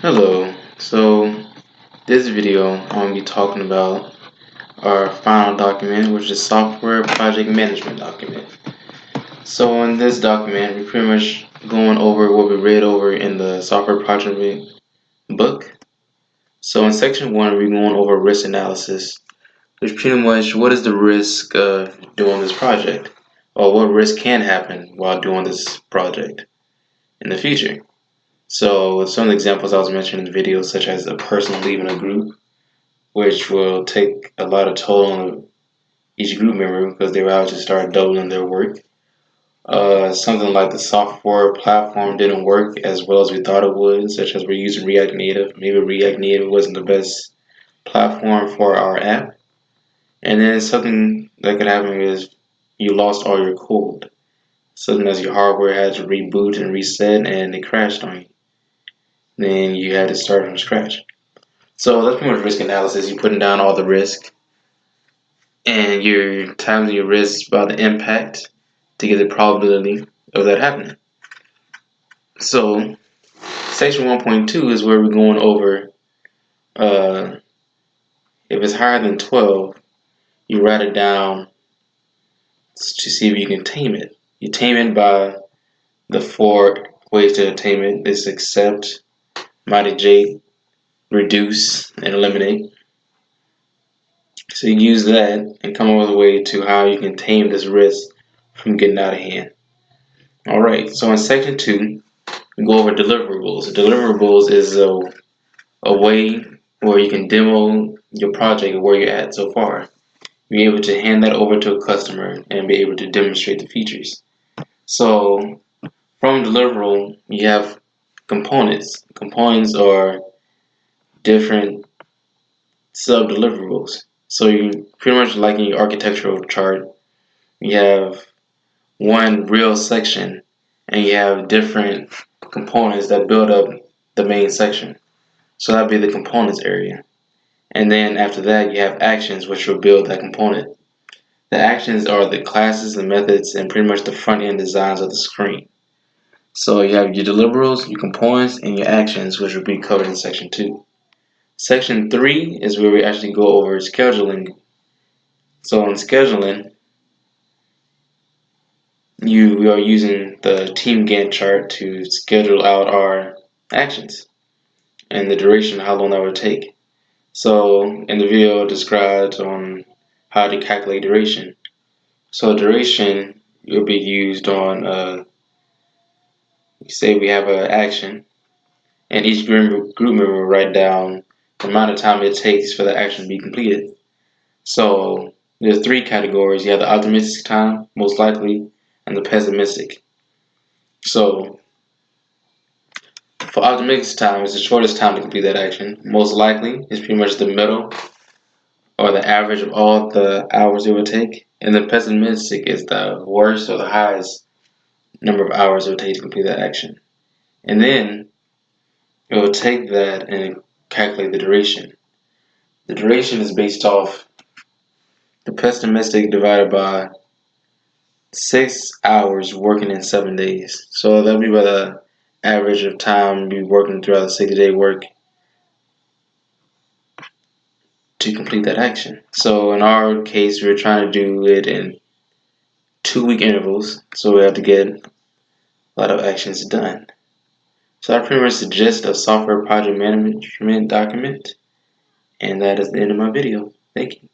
Hello. This video I'm going to be talking about our final document, which is software project management document. So in this document, we're pretty much going over what we read over in the software project book. So in section 1, we're going over risk analysis, which pretty much what is the risk of doing this project, or what risk can happen while doing this project in the future. So some of the examples I was mentioning in the video, such as a person leaving a group, which will take a lot of toll on each group member because they will have to start doubling their work. Something like the software platform didn't work as well as we thought it would, such as we're using React Native. Maybe React Native wasn't the best platform for our app. And then something that could happen is you lost all your code. Something as your hardware had to reboot and reset and it crashed on you. Then you had to start from scratch. So that's pretty much risk analysis. You're putting down all the risk and you're timing your risk by the impact to get the probability of that happening. So section 1.2 is where we're going over if it's higher than 12, you write it down to see if you can tame it. You tame it by the 4 ways to tame it. It's accept, mitigate, reduce, and eliminate. So you use that and come up with a way to how you can tame this risk from getting out of hand. Alright, so in section 2, we go over deliverables. Deliverables is a way where you can demo your project and where you're at so far. Be able to hand that over to a customer and be able to demonstrate the features. So from deliverable, you have components. Components are different sub-deliverables. So you pretty much like in your architectural chart, you have one real section and you have different components that build up the main section. So that'd be the components area. And then after that, you have actions, which will build that component. The actions are the classes, the methods, and pretty much the front end designs of the screen. So you have your deliverables, your components, and your actions, which will be covered in section 2. Section 3 is where we actually go over scheduling. So in scheduling, we are using the team Gantt chart to schedule out our actions and the duration, how long that would take. So in the video, it describes on how to calculate duration. So duration will be used on, say we have an action, and each group member will write down the amount of time it takes for the action to be completed. So there's 3 categories. You have the optimistic time, most likely, and the pessimistic. So for optimistic time, it's the shortest time to complete that action. Most likely is pretty much the middle or the average of all the hours it would take. And the pessimistic is the worst or the highest number of hours it would take to complete that action. And then it will take that and calculate the duration. The duration is based off the pessimistic divided by 6 hours working in 7 days. So that'll be by the average of time be working throughout the 6-day work to complete that action. So in our case, we're trying to do it in 2-week intervals. So we have to get a lot of actions done. So that pretty much the gist of software project management document. And that is the end of my video. Thank you.